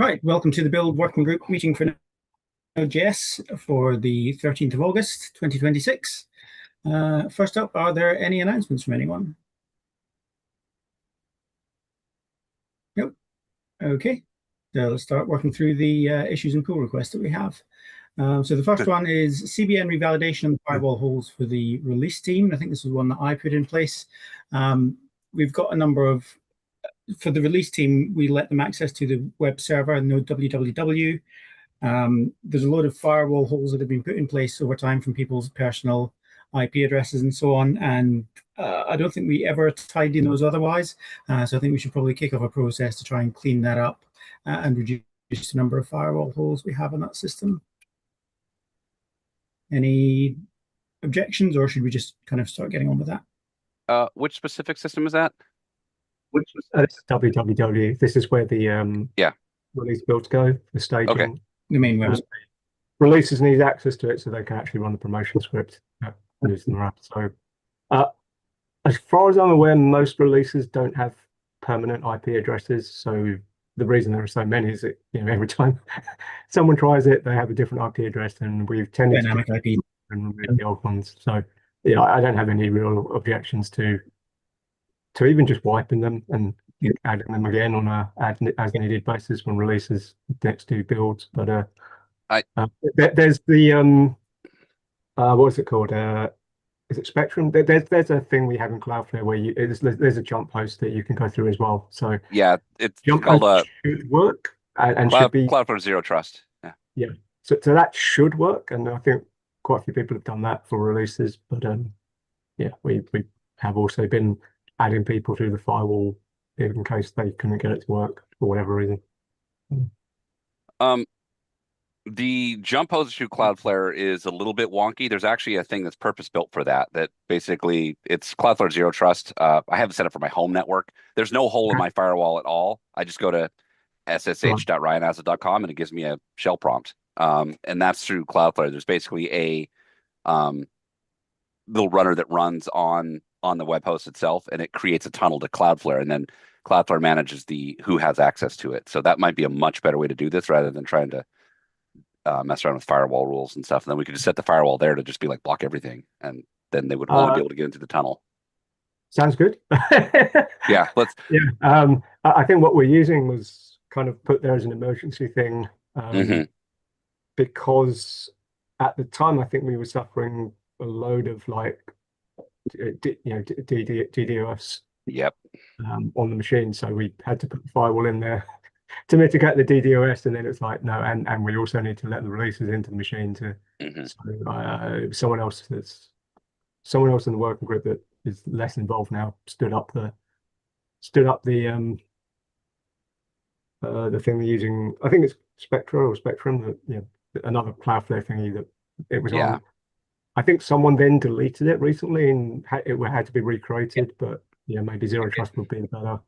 Right, welcome to the Build Working Group meeting for Node.js for the 13th of August, 2026. First up, are there any announcements from anyone? Nope. Okay, so let's start working through the issues and pull requests that we have. So the first one is CBN revalidation and firewall holes for the release team. I think this is one that I put in place. We've got a number of, for the release team, we let them access to the web server, node www. There's a load of firewall holes that have been put in place over time from people's personal IP addresses and so on, and I don't think we ever tidied those otherwise. So I think we should probably kick off a process to try and clean that up and reduce the number of firewall holes we have in that system. Any objections, or should we just kind of start getting on with that? Which specific system is that? Which this is www. This is where the release builds go, the staging. Okay. The main web. Releases need access to it so they can actually run the promotion script using the wrap. So as far as I'm aware, most releases don't have permanent IP addresses. So the reason there are so many is that every time someone tries it, they have a different IP address, and we've tended Dynamic to IP and remove the old ones. So I don't have any real objections to even just wiping them and adding them again on a as needed basis when releases next to builds. But there's the what is it called? Is it Spectrum? There's a thing we have in Cloudflare where there's a jump host that you can go through as well. So yeah, it's jump called host should work and should be Cloudflare Zero Trust. Yeah. So that should work, and I think quite a few people have done that for releases. But we have also been adding people through the firewall in case they couldn't get it to work for whatever reason. The jump host through Cloudflare is a little bit wonky. There's actually a thing that's purpose built for that basically it's Cloudflare Zero Trust. I have it set up for my home network. There's no hole in my firewall at all. I just go to ssh.ryanazza.com and it gives me a shell prompt. And that's through Cloudflare. There's basically a little runner that runs on the web host itself, and it creates a tunnel to Cloudflare, and then Cloudflare manages who has access to it. So that might be a much better way to do this rather than trying to mess around with firewall rules and stuff. And then we could just set the firewall there to just be like block everything, and then they would only be able to get into the tunnel. Sounds good. Yeah, let's. Yeah, I think what we're using was kind of put there as an emergency thing, because at the time I think we were suffering a load of DDoS. Yep. On the machine, so we had to put the firewall in there to mitigate the DDoS, and then it's like no, and we also need to let the releases into the machine to. So someone else in the working group that is less involved now stood up the thing they're using. I think it's Spectrum, that another Cloudflare thingy that it was on. I think someone then deleted it recently and it had to be recreated, but maybe Zero Trust would be better.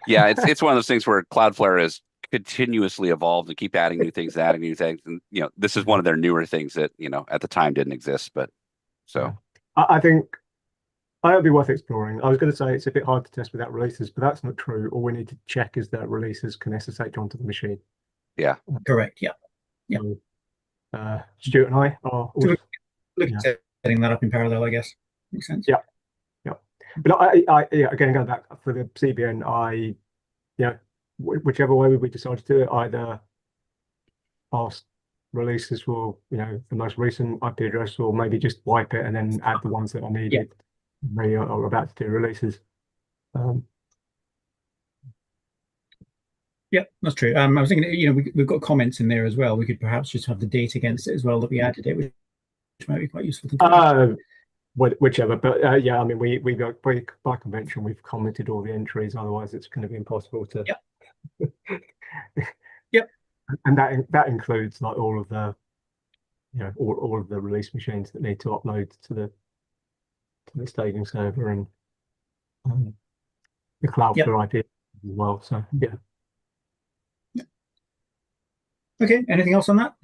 Yeah, it's one of those things where Cloudflare has continuously evolved and keep adding new things, and this is one of their newer things that at the time didn't exist. But so I think it'll be worth exploring. I was going to say it's a bit hard to test without releases, but that's not true. All we need to check is that releases can SSH onto the machine. Yeah, correct. Yeah. So, Stuart and I are looking at setting that up in parallel, I guess. Makes sense. Yeah. But I again, going back for the CBN, whichever way we decide to do it, either ask releases for the most recent IP address, or maybe just wipe it and then add the ones that are needed. We are about to do releases. Yeah, that's true. I was thinking, we've got comments in there as well. We could perhaps just have the date against it as well that we added it, which might be quite useful. Whichever, but yeah, I mean, we by convention we've commented all the entries. Otherwise, it's going to be impossible to. Yep. And that includes like all of the, all of the release machines that need to upload to the staging server and the Cloudflare IP as well. So yeah. Okay. Anything else on that?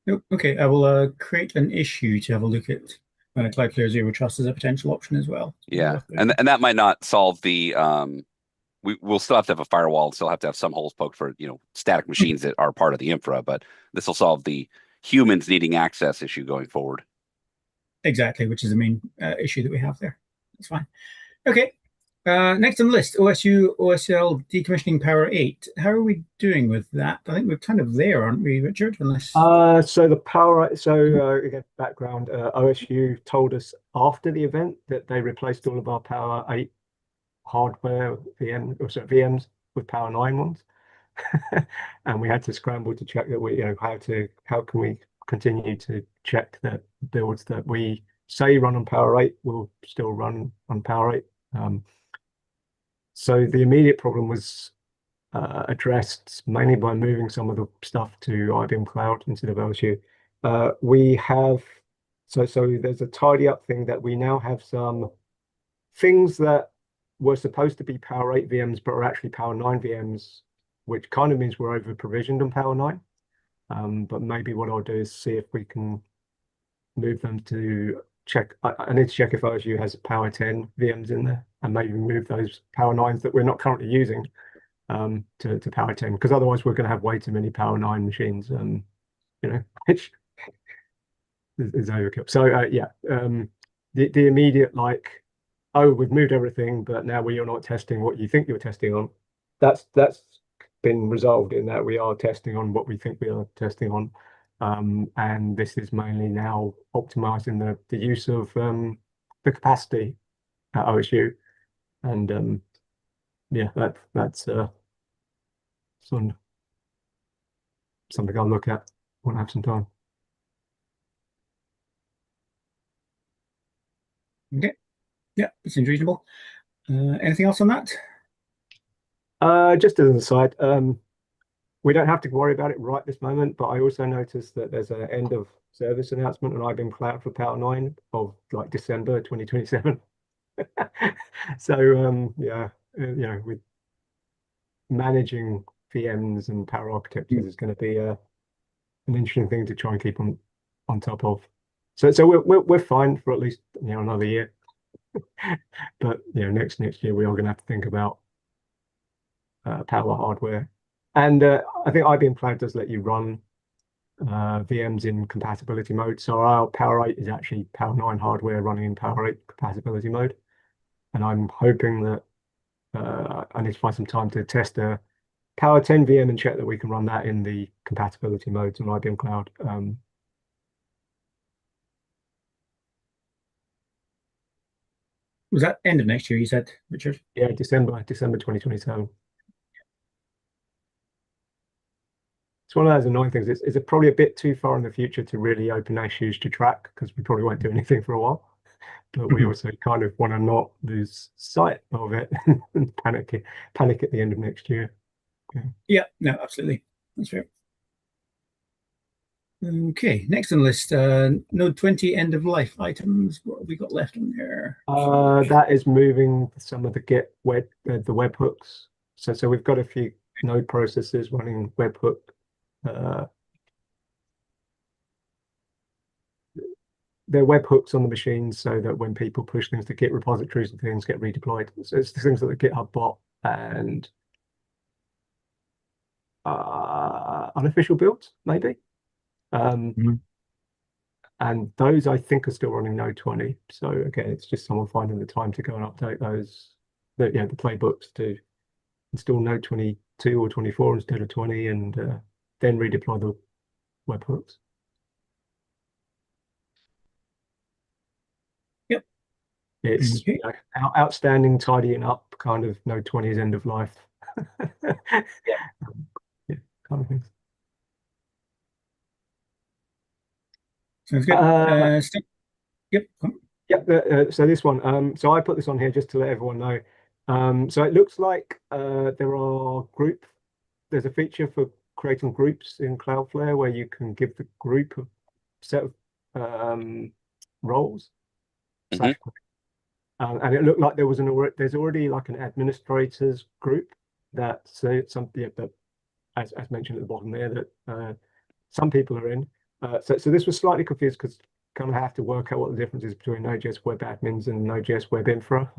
Nope. Okay, I will create an issue to have a look at Cloudflare Zero Trust as a potential option as well. Yeah, and that might not solve the we'll still have to have a firewall, still have to have some holes poked for, static machines that are part of the infra, but this will solve the humans needing access issue going forward. Exactly, which is the main issue that we have there. That's fine. Okay. Next on the list, OSU OSL decommissioning Power 8. How are we doing with that? I think we're kind of there, aren't we, Richard? Unless... So the Power, again, background, OSU told us after the event that they replaced all of our Power 8 hardware VMs with Power 9 ones. And we had to scramble to check that how can we continue to check that builds that we say run on Power 8 will still run on Power 8. So the immediate problem was addressed mainly by moving some of the stuff to IBM Cloud instead of LSU. We have so there's a tidy up thing that we now have some things that were supposed to be Power 8 VMs but are actually Power 9 VMs, which kind of means we're over provisioned on Power 9. But maybe what I'll do is see if we can move them to check. I need to check if OSU has Power 10 VMs in there, and maybe move those Power 9s that we're not currently using to Power 10, because otherwise we're going to have way too many Power 9 machines, which is overkill. So yeah, the immediate oh, we've moved everything, but now we are not testing what you think you're testing on. That's been resolved in that we are testing on what we think we are testing on. And this is mainly now optimizing the use of the capacity at OSU. And yeah, that's something I'll look at when I have some time. Okay. Yeah, it seems reasonable. Anything else on that? Just as an aside, we don't have to worry about it right this moment, but I also noticed that there's an end of service announcement on IBM Cloud for Power 9 of December 2027. So yeah, with managing VMs and Power architectures is going to be an interesting thing to try and keep on top of. So we're fine for at least another year. But next year we are going to have to think about Power hardware, and I think IBM Cloud does let you run VMs in compatibility mode. So our Power 8 is actually Power 9 hardware running in Power 8 compatibility mode, and I'm hoping that I need to find some time to test a Power 10 VM and check that we can run that in the compatibility modes on IBM Cloud. Was that end of next year, you said, Richard? Yeah, December 2027. It's one of those annoying things. It's probably a bit too far in the future to really open issues to track, because we probably won't do anything for a while. But we also kind of want to not lose sight of it and panic at the end of next year. Yeah, no, absolutely. That's fair. Okay, next on the list, Node 20 end of life items. What have we got left on there? That is moving some of the the webhooks. So we've got a few Node processes running webhook. They're webhooks on the machines so that when people push things to Git repositories and things get redeployed. So it's the things that the GitHub bot and unofficial builds, maybe. And those I think are still running Node 20. So again, it's just someone finding the time to go and update those, the playbooks to install Node 22 or 24 instead of 20, and then redeploy the webhooks. Yep. It's okay. Outstanding tidying up kind of Node 20's end of life. Yeah, kind of things. Sounds good. Yep. Yeah, so this one, so I put this on here just to let everyone know. So it looks like there's a feature for creating groups in Cloudflare where you can give the group a set of roles. And it looked like there's already like an administrators group that as mentioned at the bottom there, that some people are in. So this was slightly confused because kind of have to work out what the difference is between Node.js web admins and Node.js web infra.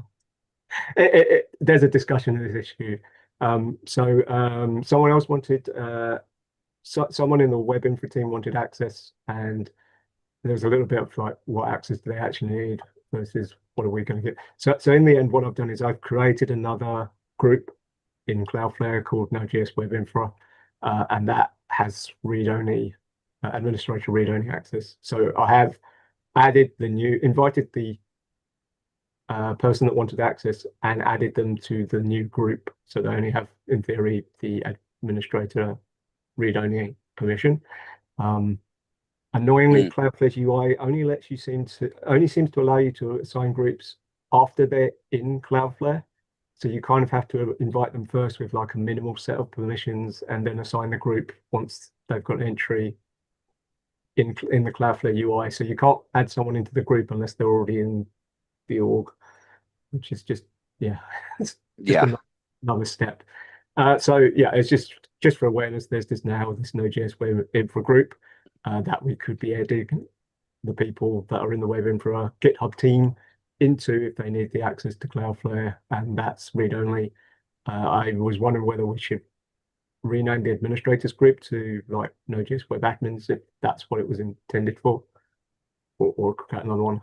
There's a discussion of this issue. Someone else wanted, someone in the web infra team wanted access, and there was a little bit of like, what access do they actually need versus what are we going to get? So in the end, what I've done is I've created another group in Cloudflare called Node.js Web Infra, and that has read-only administrator read-only access. So I have invited the person that wanted access and added them to the new group. So they only have, in theory, the administrator read-only permission. Annoyingly, Cloudflare's UI only seems to allow you to assign groups after they're in Cloudflare. So you kind of have to invite them first with like a minimal set of permissions and then assign the group once they've got an entry in the Cloudflare UI. So you can't add someone into the group unless they're already in the org, which is just, yeah, it's just another step. So yeah, it's just for awareness, there's this Node.js Web Infra group that we could be adding the people that are in the Web Infra GitHub team into if they need the access to Cloudflare, and that's read-only. I was wondering whether we should rename the administrators group to like Node.js Web Admins if that's what it was intended for, or create another one.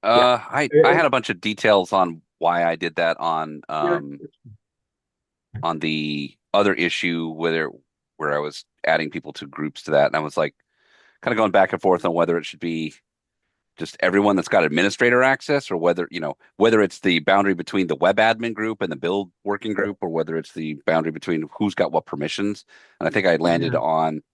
I had a bunch of details on why I did that on the other issue where I was adding people to groups to that, and I was like kind of going back and forth on whether it should be just everyone that's got administrator access, or whether it's the boundary between the web admin group and the build working group, or whether it's the boundary between who's got what permissions. And I think I landed on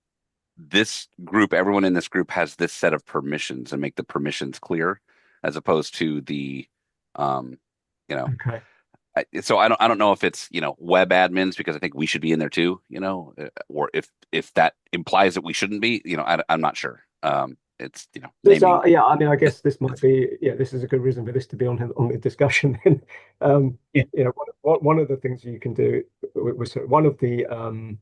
this group. Everyone in this group has this set of permissions, and make the permissions clear, as opposed to the, Okay. So I don't know if it's web admins, because I think we should be in there too, or if that implies that we shouldn't be, I'm not sure. It's yeah, I mean, I guess this might be, this is a good reason for this to be on the discussion. One of the things you can do was one of the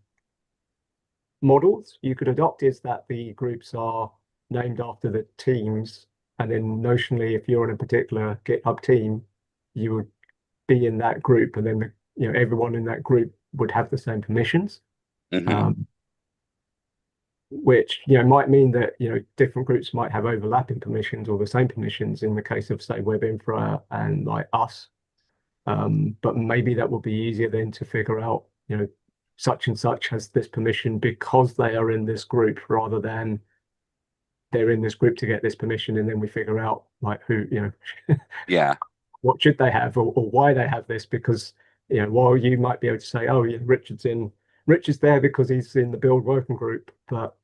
models you could adopt is that the groups are named after the teams, and then notionally, if you're in a particular GitHub team, you would be in that group, and then everyone in that group would have the same permissions. Which might mean that different groups might have overlapping permissions or the same permissions in the case of, say, Web Infra and like us. But maybe that will be easier then to figure out such and such has this permission because they are in this group, rather than they're in this group to get this permission and then we figure out like who what should they have, or why they have this, because while you might be able to say, oh yeah, Richard's there because he's in the build working group, but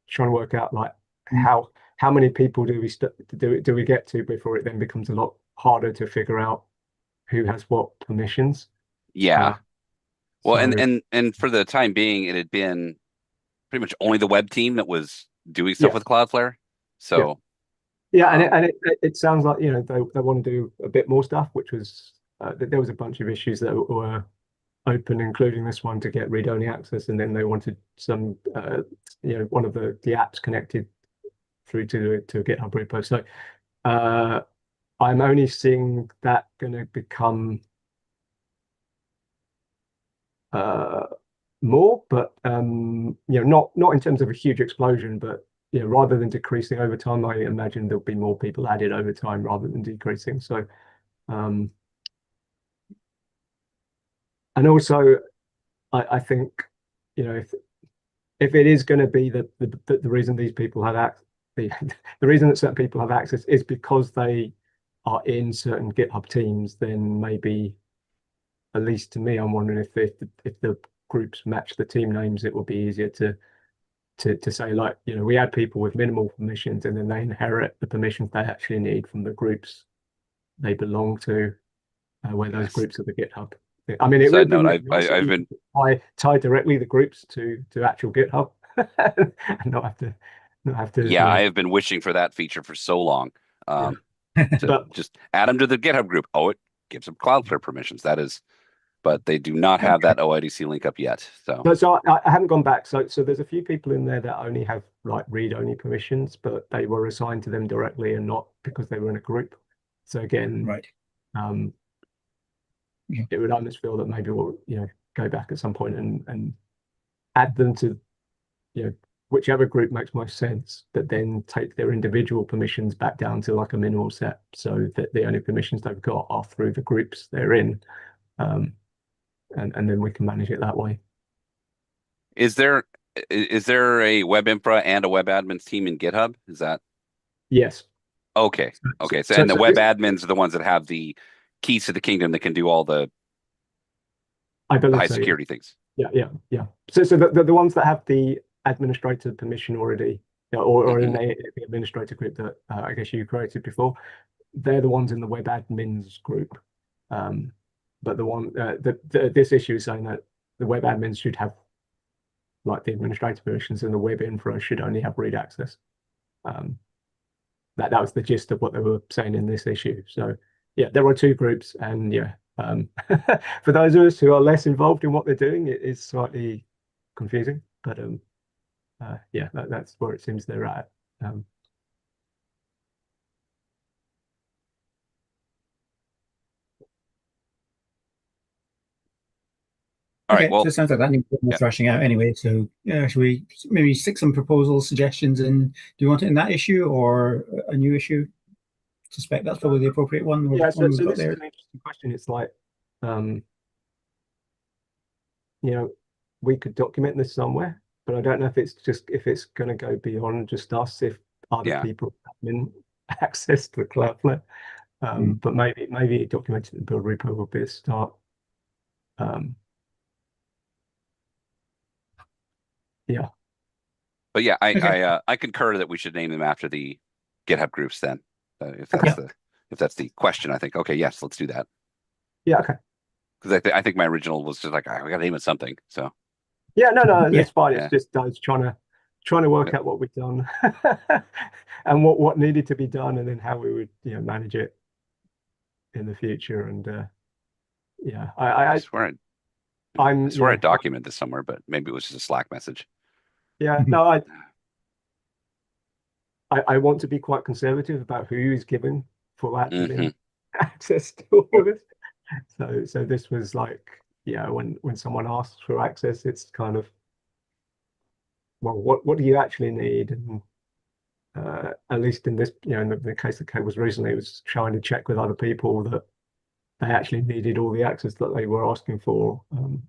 trying to work out like how many people do we get to before it then becomes a lot harder to figure out who has what permissions. Well, and for the time being, it had been pretty much only the web team that was doing stuff with Cloudflare. So and it sounds like they want to do a bit more stuff, which was there was a bunch of issues that were open, including this one, to get read-only access, and then they wanted some one of the apps connected through to a GitHub repo. So I'm only seeing that going to become more, but not in terms of a huge explosion, but rather than decreasing over time, I imagine there'll be more people added over time rather than decreasing. So and also I think if it is going to be the reason these people have the reason that certain people have access is because they are in certain GitHub teams, then maybe, at least to me, I'm wondering if the groups match the team names, it will be easier to say, like, we add people with minimal permissions and then they inherit the permissions they actually need from the groups they belong to, where those groups are the GitHub. I mean, it would be I've been tie directly the groups to actual GitHub and not have to. Yeah, I have been wishing for that feature for so long. Just add them to the GitHub group. Oh, it gives them Cloudflare permissions. That is, but they do not have that OIDC link up yet. So I haven't gone back. So there's a few people in there that only have like read-only permissions, but they were assigned to them directly and not because they were in a group. So again, Right. it would almost feel that maybe we'll go back at some point and add them to whichever group makes most sense, but then take their individual permissions back down to like a minimal set, so that the only permissions they've got are through the groups they're in, and then we can manage it that way. Is there a web infra and a web admins team in GitHub? Is that Yes. okay? Okay. So, So- and the so web this- admins are the ones that have the keys to the kingdom that can do all the I believe high so, security things. Yeah. So the ones that have the administrator permission already, or in the administrator group that I guess you created before, they're the ones in the web admins group. But this issue is saying that the web admins should have like the administrator permissions, and the web infra should only have read access. That was the gist of what they were saying in this issue. So yeah, there are two groups, and for those of us who are less involved in what they're doing, it is slightly confusing. But that's where it seems they're at. All Okay, right. Well, so it sounds like that needs more thrashing out anyway. So should we maybe stick some proposals, suggestions in? Do you want it in that issue or a new issue? I suspect that's probably the appropriate one. Yeah, so we've got this there. is an interesting question. It's like, we could document this somewhere, but I don't know if it's going to go beyond just us, if other people have access to the Cloudflare. But maybe documenting the build repo will be a start. Yeah. But yeah, Okay. I concur that we should name them after the GitHub groups then. If that's the question, I think, okay, yes, let's do that. Yeah, okay. Because I think my original was just like, we got to name it something. So yeah, no, Yeah. it's fine. Yeah. It's just trying to work out what we've done and what needed to be done, and then how we would manage it in the future. And I swear I documented documented this somewhere, but maybe it was just a Slack message. Yeah, no, I want to be quite conservative about who is given full admin access to all of this. So this was like, when someone asks for access, it's kind of, well, what do you actually need? And at least in this, in the case that Kate was recently, it was trying to check with other people that they actually needed all the access that they were asking for. And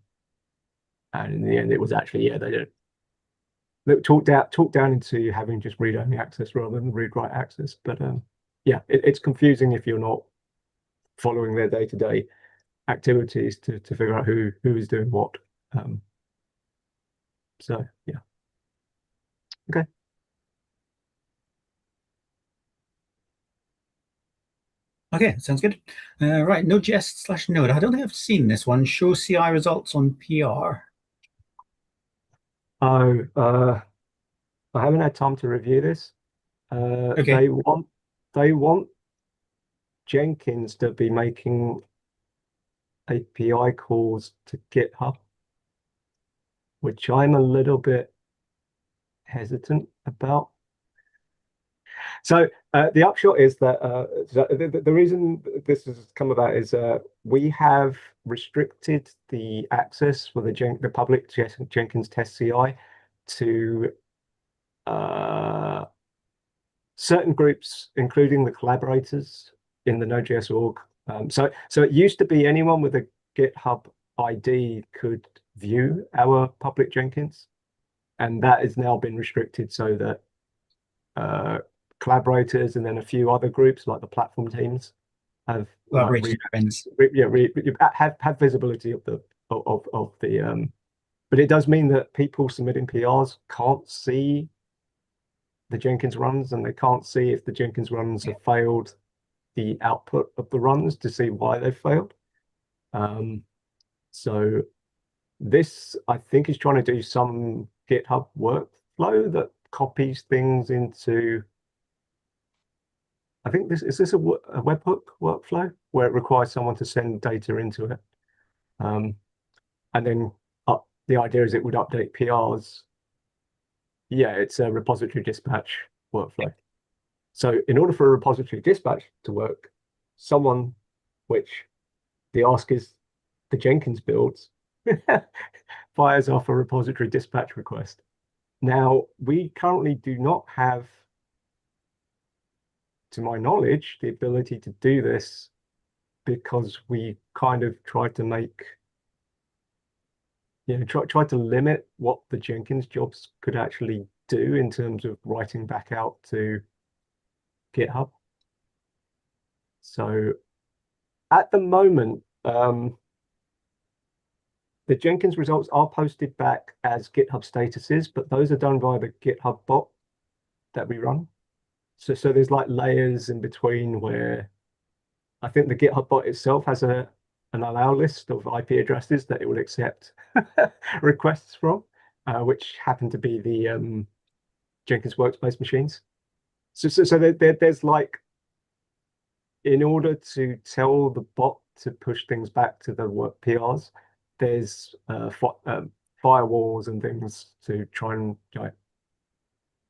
in the end, it was actually, they did. Talk down into having just read-only access rather than read-write access. But it's confusing if you're not following their day-to-day activities to figure out who is doing what. So yeah. Okay. Okay, sounds good. Right, Node.js/Node. I don't think I've seen this one. Show CI results on PR. I haven't had time to review this. Okay. They want Jenkins to be making API calls to GitHub, which I'm a little bit hesitant about. So the upshot is that the reason this has come about is we have restricted the access for the public Jenkins test CI to certain groups, including the collaborators in the Node.js org. So it used to be anyone with a GitHub ID could view our public Jenkins, and that has now been restricted so that collaborators and then a few other groups like the platform teams have have visibility of the but it does mean that people submitting PRs can't see the Jenkins runs, and they can't see if the Jenkins runs have failed the output of the runs to see why they've failed. So this, I think, is trying to do some GitHub workflow that copies things into, I think is this a webhook workflow where it requires someone to send data into it, and then the idea is it would update PRs. Yeah, it's a repository dispatch workflow. So in order for a repository dispatch to work, someone, which the ask is the Jenkins builds, fires off a repository dispatch request. Now, we currently do not have, to my knowledge, the ability to do this because we kind of tried to make, tried to limit what the Jenkins jobs could actually do in terms of writing back out to GitHub. So at the moment, the Jenkins results are posted back as GitHub statuses, but those are done via the GitHub bot that we run. So there's like layers in between where I think the GitHub bot itself has an allow list of IP addresses that it will accept requests from, which happen to be the Jenkins workspace machines. So there's like, in order to tell the bot to push things back to the work PRs, there's firewalls and things to try and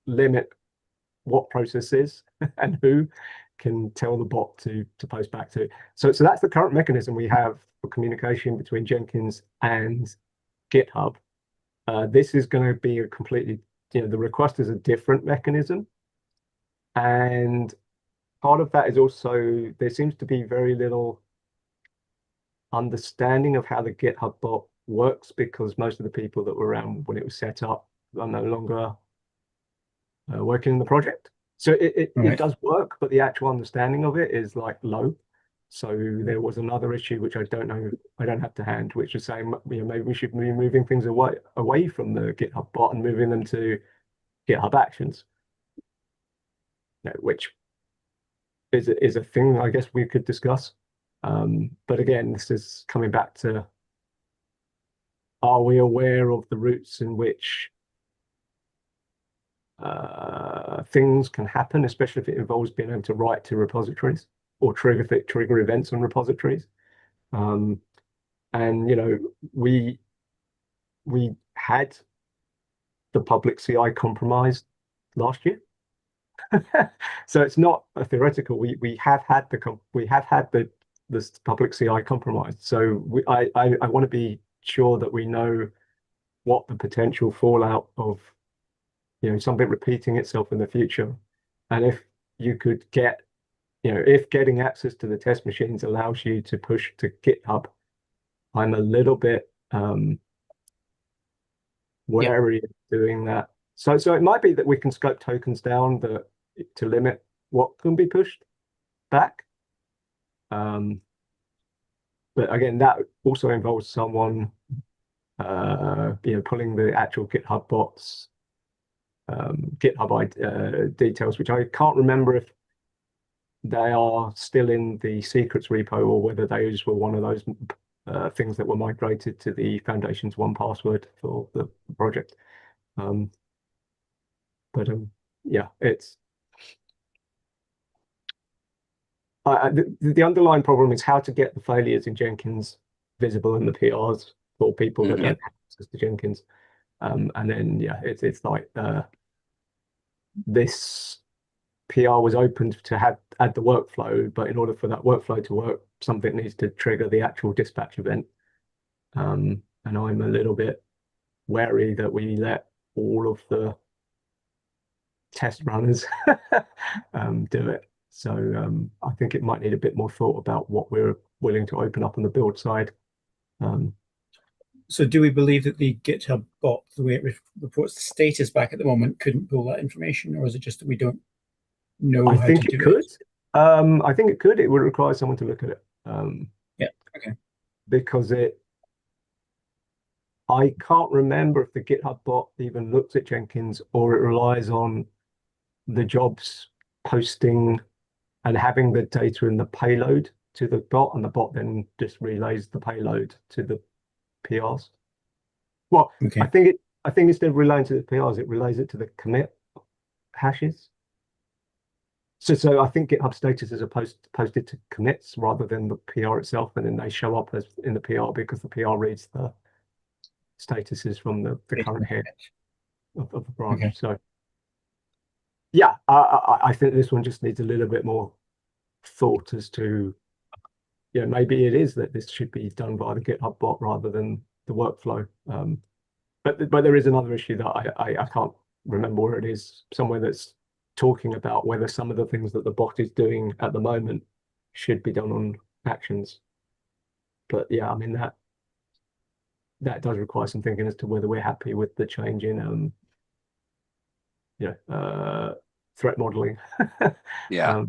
limit what processes and who can tell the bot to post back to. So that's the current mechanism we have for communication between Jenkins and GitHub. This is going to be a completely, the request is a different mechanism. And part of that is also, there seems to be very little understanding of how the GitHub bot works because most of the people that were around when it was set up are no longer working in the project. So it does work, but the actual understanding of it is like low. So there was another issue which I don't know, I don't have to hand, which is saying maybe we should be moving things away from the GitHub bot and moving them to GitHub Actions, which is a thing I guess we could discuss. But again, this is coming back to, are we aware of the routes in which things can happen, especially if it involves being able to write to repositories or trigger events on repositories. And we had the public CI compromised last year. So it's not a theoretical. We have had the public CI compromised. So I want to be sure that we know what the potential fallout of something repeating itself in the future, and if you could get, if getting access to the test machines allows you to push to GitHub, I'm a little bit wary of doing that. So it might be that we can scope tokens down to limit what can be pushed back. But again, that also involves someone pulling the actual GitHub bots GitHub details, which I can't remember if they are still in the secrets repo or whether those were one of those things that were migrated to the Foundation's 1Password for the project. Yeah, it's the underlying problem is how to get the failures in Jenkins visible in the PRs for people that don't have access to Jenkins. And then it's like this PR was opened to add the workflow, but in order for that workflow to work, something needs to trigger the actual dispatch event. And I'm a little bit wary that we let all of the test runners do it. So I think it might need a bit more thought about what we're willing to open up on the build side. So do we believe that the GitHub bot, the way it reports the status back at the moment, couldn't pull that information, or is it just that we don't know how to do it? I think it could. It would require someone to look at it. Okay. Because I can't remember if the GitHub bot even looks at Jenkins or it relies on the jobs posting and having the data in the payload to the bot, and the bot then just relays the payload to the PRs. Well, okay. I think instead of relaying to the PRs, it relays it to the commit hashes. So I think GitHub statuses are posted to commits rather than the PR itself, and then they show up as in the PR because the PR reads the statuses from the current head of the branch. Okay. So yeah, I think this one just needs a little bit more thought as to, maybe it is that this should be done by the GitHub bot rather than the workflow. But there is another issue that I can't remember where it is, somewhere that's talking about whether some of the things that the bot is doing at the moment should be done on actions. But yeah, I mean that does require some thinking as to whether we're happy with the change in threat modeling. Yeah.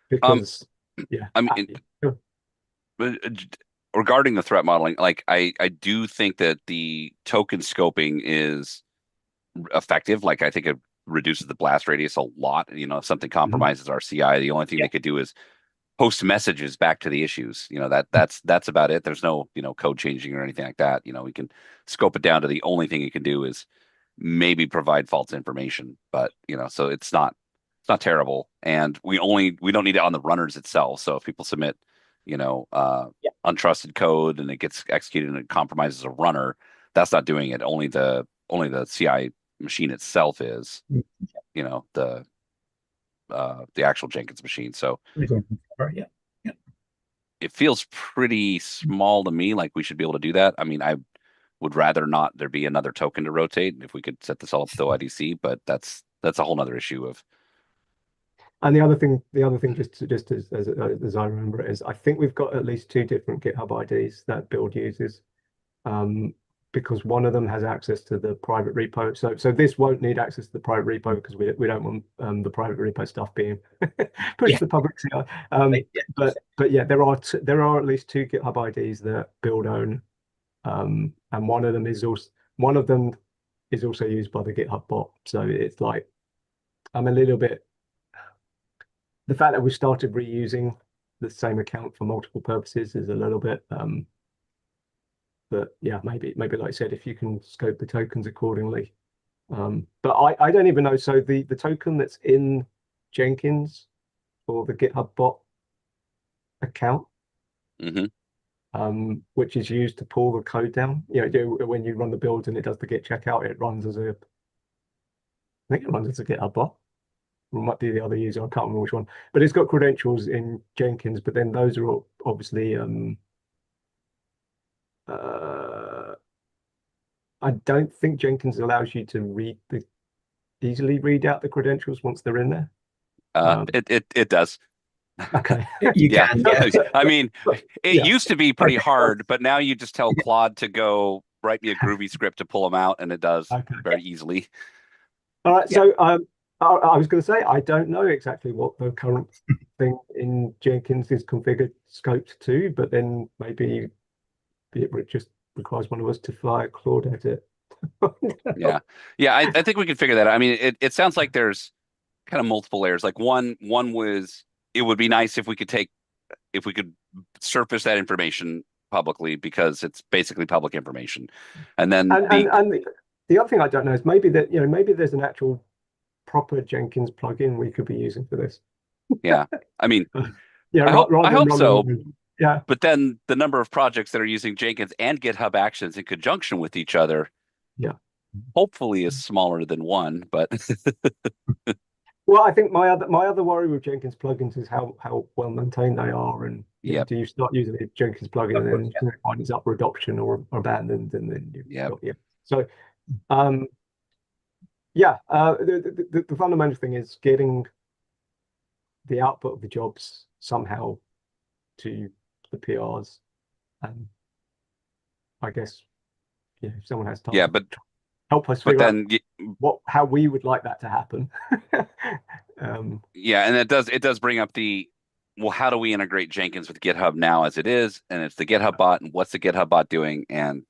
Because I mean, regarding the threat modeling, like I do think that the token scoping is effective. Like I think it reduces the blast radius a lot. If something compromises our CI, the only thing they could do is post messages back to the issues. That's about it. There's no code changing or anything like that. We can scope it down to the only thing it can do is maybe provide false information. But so it's not terrible, and we don't need it on the runners itself. So if people submit untrusted code and it gets executed and it compromises a runner, that's not doing it. Only the CI machine itself is, the actual Jenkins machine. So it feels pretty small to me. Like we should be able to do that. I mean, I would rather not there be another token to rotate if we could set this all up with OIDC, but that's a whole nother issue of. And the other thing, just as I remember it, is I think we've got at least 2 different GitHub IDs that build uses, because one of them has access to the private repo. So this won't need access to the private repo because we don't want the private repo stuff being pushed to the public CI. But yeah, there are at least 2 GitHub IDs that build own, and one of them is also used by the GitHub bot. So it's like I'm a little bit. The fact that we started reusing the same account for multiple purposes is a little bit, but yeah, maybe like I said, if you can scope the tokens accordingly. But I don't even know. So the token that's in Jenkins for the GitHub bot account, which is used to pull the code down. When you run the build and it does the git checkout, it runs as I think it runs as a GitHub bot. It might be the other user, I can't remember which one, but it's got credentials in Jenkins, but then those are obviously I don't think Jenkins allows you to easily read out the credentials once they're in there. It does. Okay. You can. Yeah. I mean, it used to be pretty hard, but now you just tell Claude to go write me a Groovy script to pull them out, and it does very easily. All right. So I was going to say, I don't know exactly what the current thing in Jenkins is configured scoped to, but then maybe it just requires one of us to fly a Claude at it. Yeah. I think we can figure that out. I mean, it sounds like there's kind of multiple layers. Like one was, it would be nice if we could surface that information publicly because it's basically public information. And then the other thing I don't know is maybe there's an actual proper Jenkins plugin we could be using for this. Yeah, I mean, I hope so. Yeah, but then the number of projects that are using Jenkins and GitHub Actions in conjunction with each other, hopefully is smaller than one. But well, I think my other worry with Jenkins plugins is how well maintained they are, and do you start using a Jenkins plugin and then find it's up for adoption or abandoned, and then so. The fundamental thing is getting the output of the jobs somehow to the PRs, and I guess if someone has time, but help us figure out how we would like that to happen. And it does bring up how do we integrate Jenkins with GitHub now as it is, and it's the GitHub bot, and what's the GitHub bot doing, and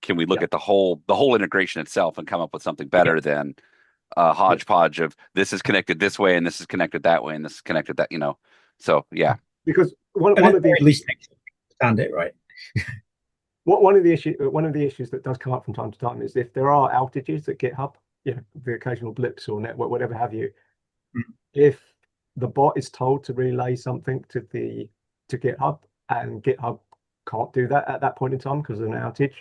can we look at the whole integration itself and come up with something better than a hodgepodge of this is connected this way and this is connected that way and this is connected that, So because one of the at least understand it, right? One of the issues that does come up from time to time is if there are outages at GitHub, the occasional blips or network, whatever have you, if the bot is told to relay something to GitHub and GitHub can't do that at that point in time because of an outage,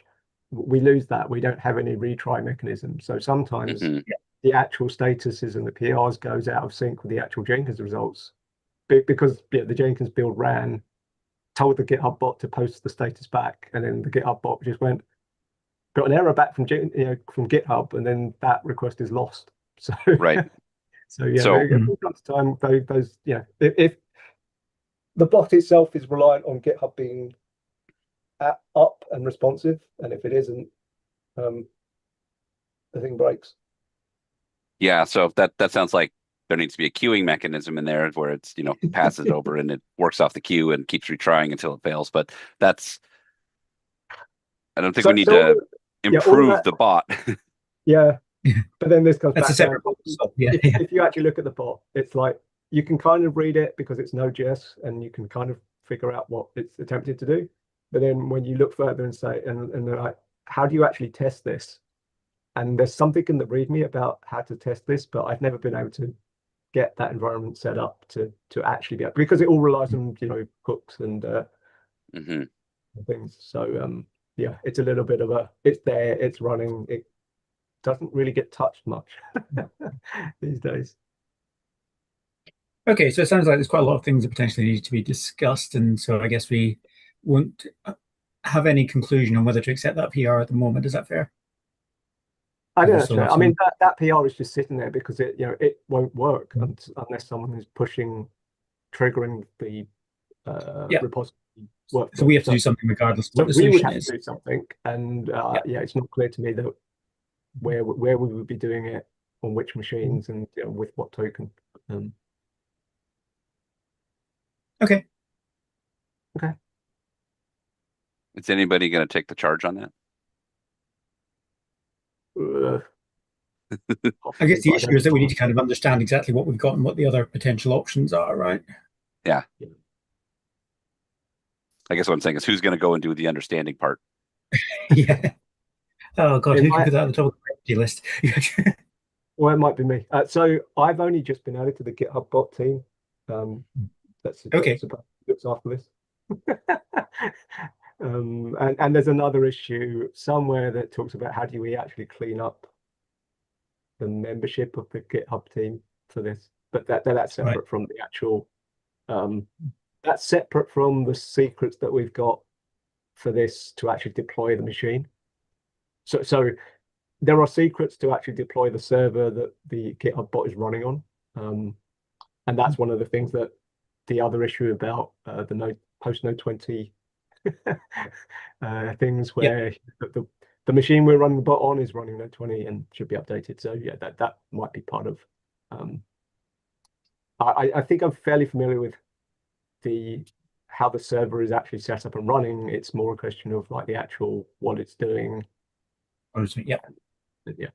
we lose that. We don't have any retry mechanism. So sometimes the actual statuses and the PRs goes out of sync with the actual Jenkins results. because the Jenkins build ran, told the GitHub bot to post the status back, and then the GitHub bot just got an error back from from GitHub, and then that request is lost. So Right. so yeah, So time those if the bot itself is reliant on GitHub being up and responsive, and if it isn't, the thing breaks. yeah, so that sounds like there needs to be a queuing mechanism in there where it's passes over and it works off the queue and keeps retrying until it fails. But I don't think we need to improve the bot. Yeah, but then this comes That's back a separate down. problem. Yeah. If you actually look at the bot, it's like you can kind of read it because it's Node.js, and you can kind of figure out what it's attempted to do. But then when you look further and say, and they're like, how do you actually test this? And there's something in the README about how to test this, but I've never been able to get that environment set up to actually be able, because it all relies on hooks and things. So yeah, it's a little bit of it's there, it's running, it doesn't really get touched much these days. Okay, so it sounds like there's quite a lot of things that potentially need to be discussed, and so I guess we won't have any conclusion on whether to accept that PR at the moment. Is that fair? I don't know. I mean, that PR is just sitting there because it won't work unless someone is triggering the repository workflow. So we have to do something regardless of what the we would solution have is. to do something, and it's not clear to me that where we would be doing it, on which machines, and with what token. Okay. Is anybody going to take the charge on that? I guess the issue is that we need to kind of understand exactly what we've got and what the other potential options are, right? Yeah. I guess what I'm saying is who's going to go and do the understanding part? Yeah. Oh God, who can put that at the top of the priority list? Well, it might be me. So I've only just been added to the GitHub bot team. That's okay. Looks after this. And there's another issue somewhere that talks about how do we actually clean up the membership of the GitHub team for this, but that's separate from the actual. That's separate from the secrets that we've got for this to actually deploy the machine. So there are secrets to actually deploy the server that the GitHub bot is running on, and that's one of the things that the other issue about the Node post Node 20 things where the machine we're running the bot on is running Node 20 and should be updated. So yeah, that might be part of. I think I'm fairly familiar with how the server is actually set up and running. It's more a question of like the actual what it's doing. Yeah. Yeah.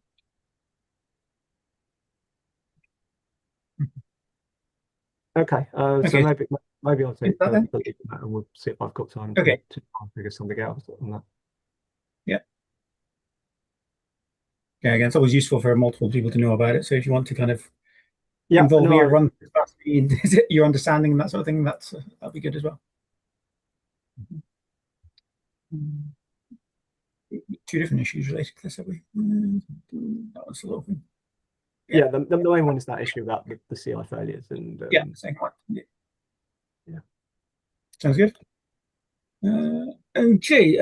Okay. So maybe I'll take that and we'll see if I've got time to figure something out on that. Yeah. Yeah, again, it's always useful for multiple people to know about it. So if you want to kind of involve me or run your understanding and that sort of thing, that'll be good as well. Two different issues related to this, have we? That one's still open. Yeah, the main one is that issue about the CI failures and second one. Yeah. Sounds good. Okay.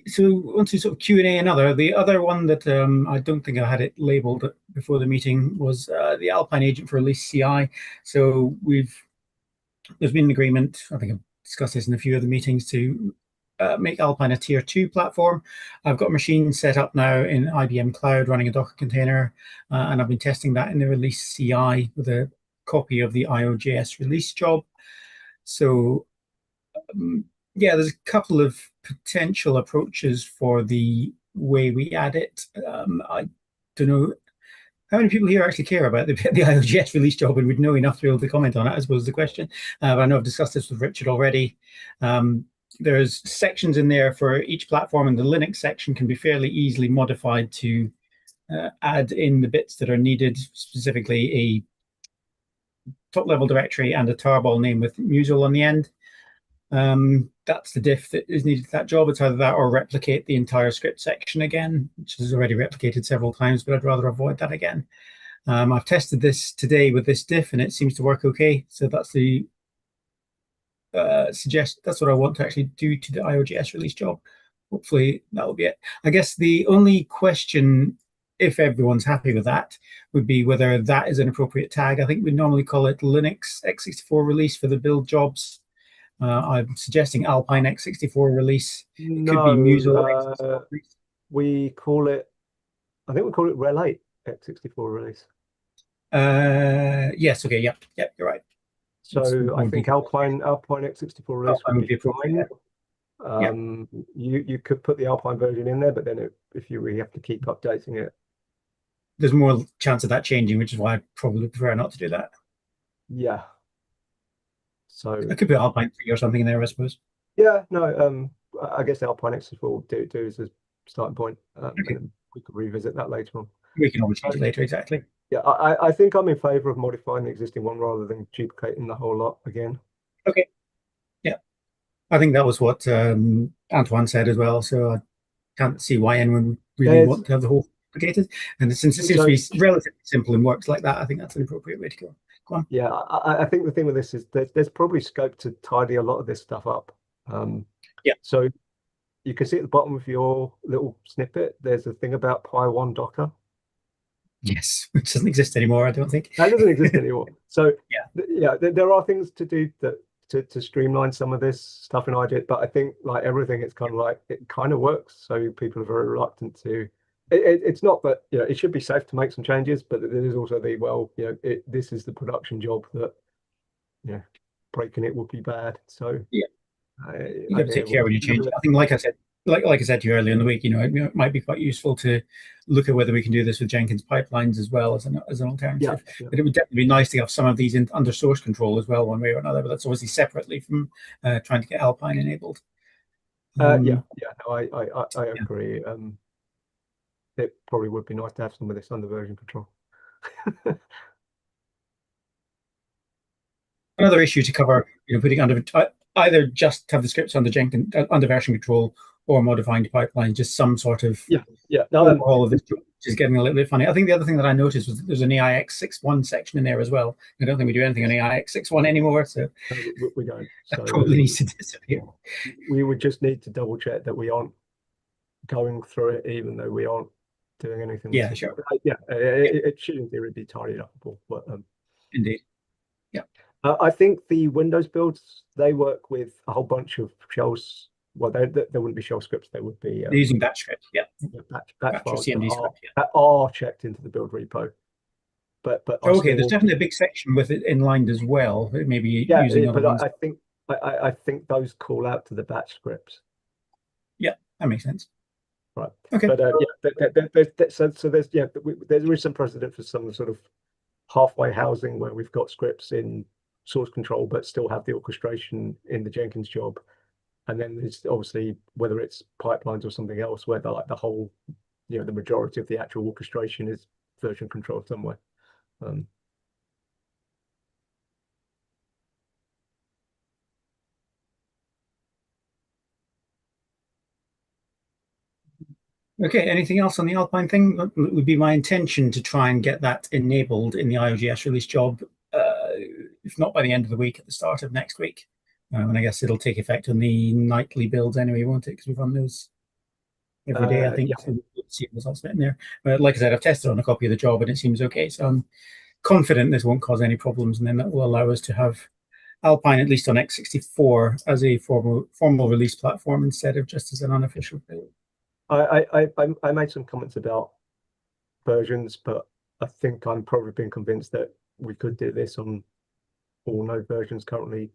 So once we sort of Q&A another, the other one that I don't think I had it labeled before the meeting was the Alpine agent for release CI. So there's been an agreement, I think I've discussed this in a few other meetings, to make Alpine a tier 2 platform. I've got a machine set up now in IBM Cloud running a Docker container, and I've been testing that in the release CI with a copy of the IO.js release job. So yeah, there's a couple of potential approaches for the way we add it. I don't know how many people here actually care about the IO.js release job and would know enough to be able to comment on it, I suppose is the question. But I know I've discussed this with Richard already. There's sections in there for each platform, and the Linux section can be fairly easily modified to add in the bits that are needed, specifically a top-level directory and a tarball name with Musel on the end. That's the diff that is needed for that job. It's either that or replicate the entire script section again, which is already replicated several times, but I'd rather avoid that again. I've tested this today with this diff, and it seems to work okay. So that's the that's what I want to actually do to the IOGS release job. Hopefully that will be it. I guess the only question, if everyone's happy with that, would be whether that is an appropriate tag. I think we normally call it Linux x64 release for the build jobs. I'm suggesting Alpine x64 release. It could be Muso x64 release. We call it, I think we call it Rel 8 x64 release. Yes, okay, yep, you're right. So I think Alpine x64 release would be fine. Yeah. You could put the Alpine version in there, but then if you really have to keep updating it, there's more chance of that changing, which is why I probably prefer not to do that. Yeah. So I could put Alpine 3 or something in there, I suppose. Yeah, no, I guess Alpine x64 will do as a starting point, Okay. and we could revisit that later on. We can always change it later, exactly. Yeah, I think I'm in favour of modifying the existing one rather than duplicating the whole lot again. Okay. Yeah. I think that was what Antoine said as well, so I can't see why anyone would really want to have the whole duplicated. And since it seems to be relatively simple and works like that, I think that's an appropriate way to go. Go on. Yeah, I think the thing with this is there's probably scope to tidy a lot of this stuff up. Yeah. So you can see at the bottom of your little snippet, there's a thing about Pi1 Docker. Yes, which doesn't exist anymore, I don't think. That doesn't exist anymore. So yeah, there are things to do to streamline some of this stuff in iJet, but I think like everything, it's kind of like it kind of works. So people are very reluctant to. It's not that it should be safe to make some changes, but there is also the this is the production job that breaking it would be bad. So yeah, you got to take care when you change it. I think, like I said to you earlier in the week, it might be quite useful to look at whether we can do this with Jenkins pipelines as well as an alternative. Yeah. But it would definitely be nice to have some of these under source control as well, one way or another. But that's obviously separately from trying to get Alpine enabled. No, I agree. It probably would be nice to have some of this under version control. Another issue to cover, putting under either just have the scripts under Jenkins under version control or modifying the pipeline, just some sort of overhaul of this, which is getting a little bit funny. I think the other thing that I noticed was that there's an AIX61 section in there as well. I don't think we do anything on AIX61 anymore, so we don't. That probably needs to disappear. We would just need to double check that we aren't going through it, even though we aren't doing anything. Yeah, sure. It should in theory be tidied up, but indeed. Yeah. I think the Windows builds, they work with a whole bunch of shells. Well, there wouldn't be shell scripts. There would be they're using batch scripts. Yeah. Batch files CMD script, that are checked into the build repo. But okay, there's definitely a big section with it inlined as well. Maybe using other ones. I think those call out to the batch scripts. Yeah, that makes sense. Right. Okay. But there is some precedent for some sort of halfway housing where we've got scripts in source control but still have the orchestration in the Jenkins job, and then there's obviously whether it's pipelines or something else where the whole the majority of the actual orchestration is version control somewhere. Okay, anything else on the Alpine thing? It would be my intention to try and get that enabled in the IOGS release job, if not by the end of the week, at the start of next week. And I guess it'll take effect on the nightly builds anyway, won't it? Because we run those every day, I think. Yeah. So we'll see what's all in there. But like I said, I've tested on a copy of the job and it seems okay. So I'm confident this won't cause any problems, and then that will allow us to have Alpine, at least on x64, as a formal release platform instead of just as an unofficial build. I made some comments about versions, but I think I'm probably being convinced that we could do this on all Node versions currently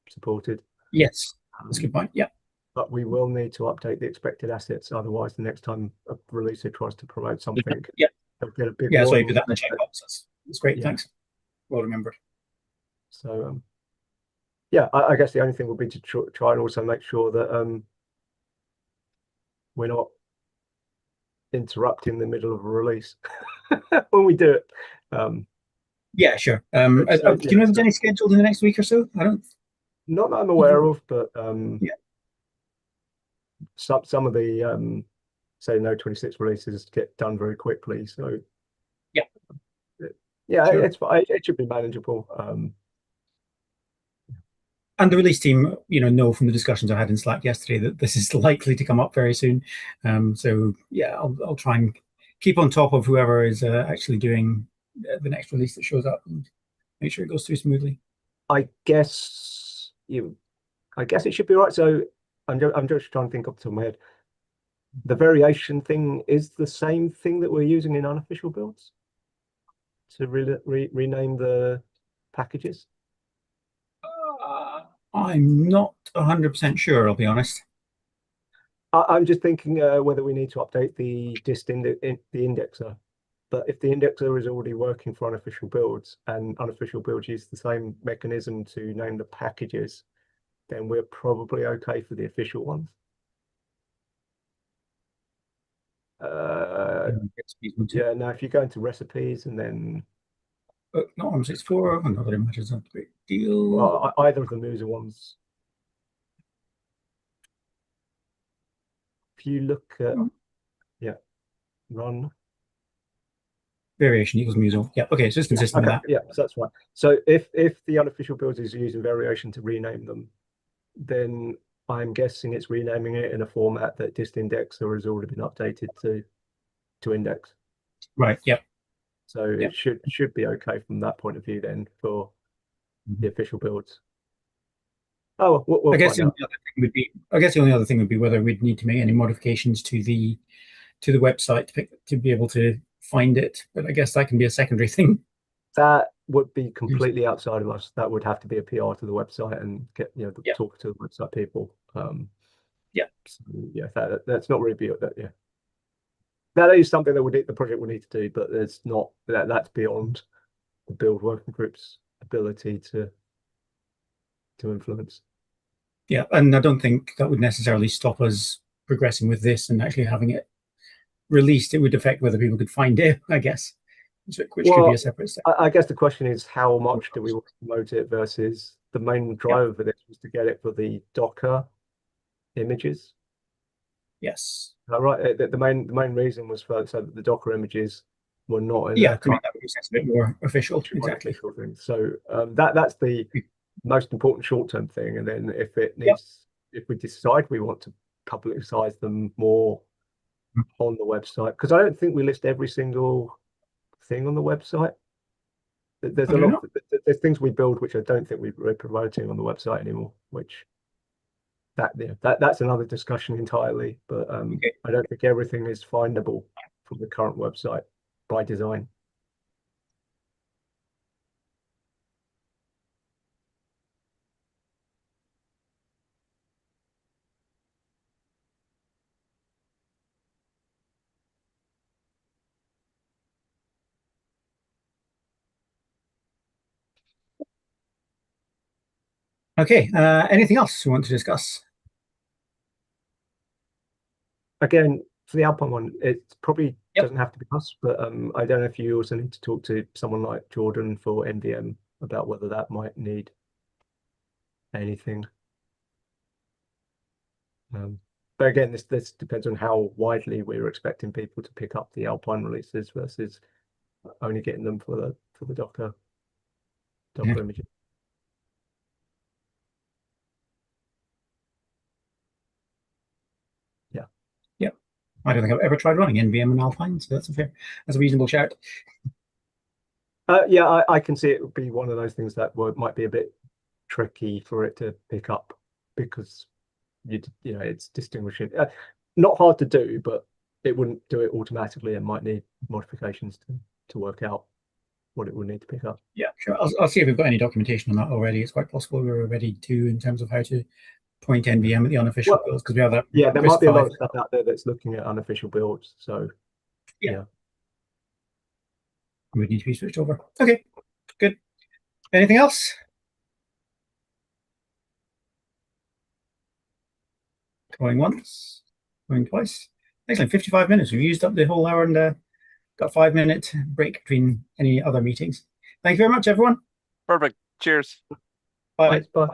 supported. Yes, that's a good point. Yeah. But we will need to update the expected assets. Otherwise, the next time a releaser tries to promote something, they'll get a big so you put that in the checkbox. That's great. Yeah. Thanks. Well remembered. So, I guess the only thing would be to try and also make sure that we're not interrupting the middle of a release when we do it. Yeah, sure. Do you know if there's any scheduled in the next week or so? Not that I'm aware of, but some of the say Node 26 releases get done very quickly. So Yeah, Sure. it's fine. It should be manageable. And the release team, know from the discussions I had in Slack yesterday that this is likely to come up very soon. So yeah, I'll try and keep on top of whoever is actually doing the next release that shows up and make sure it goes through smoothly. I guess it should be right. So I'm just trying to think off the top of my head. The variation thing is the same thing that we're using in unofficial builds to rename the packages. I'm not 100% sure, I'll be honest. I'm just thinking whether we need to update the the indexer. But if the indexer is already working for unofficial builds and unofficial builds use the same mechanism to name the packages, then we're probably okay for the official ones. Yeah, now if you go into recipes and then not ARM64, another image is a great deal. well, either of the user ones. If you look at run variation equals musel. Yeah, okay, so it's consistent with that. Yeah, so that's right. So if the unofficial build is using variation to rename them, then I'm guessing it's renaming it in a format that dist indexer has already been updated to index. Right. Yep. So it should be okay from that point of view then for the official builds. Oh, we'll I guess find out. I guess the only other thing would be whether we'd need to make any modifications to the website to be able to find it. But I guess that can be a secondary thing. That would be completely outside of us. That would have to be a PR to the website and get talk to the website people. Yeah. So, yeah, that's not really that. Yeah, that is something that the project will need to do, but it's not that's beyond the build working group's ability to influence. Yeah, and I don't think that would necessarily stop us progressing with this and actually having it released. It would affect whether people could find it, I guess, which could be a separate step. I guess the question is how much do we want to promote it versus the main driver for this was to get it for the Docker images. Yes. Right. The main reason was so that the Docker images were not in to make that process a bit more official. Exactly. So that's the most important short-term thing. And then if it needs, if we decide we want to publicize them more on the website, because I don't think we list every single thing on the website. There's a lot. There's things we build which I don't think we're promoting on the website anymore. Which that's another discussion entirely. But I don't think everything is findable from the current website by design. Okay. Anything else you want to discuss? Again, for the Alpine one, it probably doesn't have to be us, but I don't know if you also need to talk to someone like Jordan for NVM about whether that might need anything. But again, this depends on how widely we're expecting people to pick up the Alpine releases versus only getting them for the Docker images. I don't think I've ever tried running NVM and Alpine, so that's a reasonable shout. Yeah, I can see it would be one of those things that might be a bit tricky for it to pick up because it's distinguishing. Not hard to do, but it wouldn't do it automatically and might need modifications to work out what it would need to pick up. Yeah, sure. I'll see if we've got any documentation on that already. It's quite possible we're already to in terms of how to point NVM at the unofficial builds because we have that. Yeah, there might be a lot of stuff out there that's looking at unofficial builds. So yeah. We would need to be switched over. Okay, good. Anything else? Going once, going twice. Excellent. 55 minutes. We've used up the whole hour and got a 5-minute break between any other meetings. Thank you very much, everyone. Perfect. Cheers. Bye. Bye.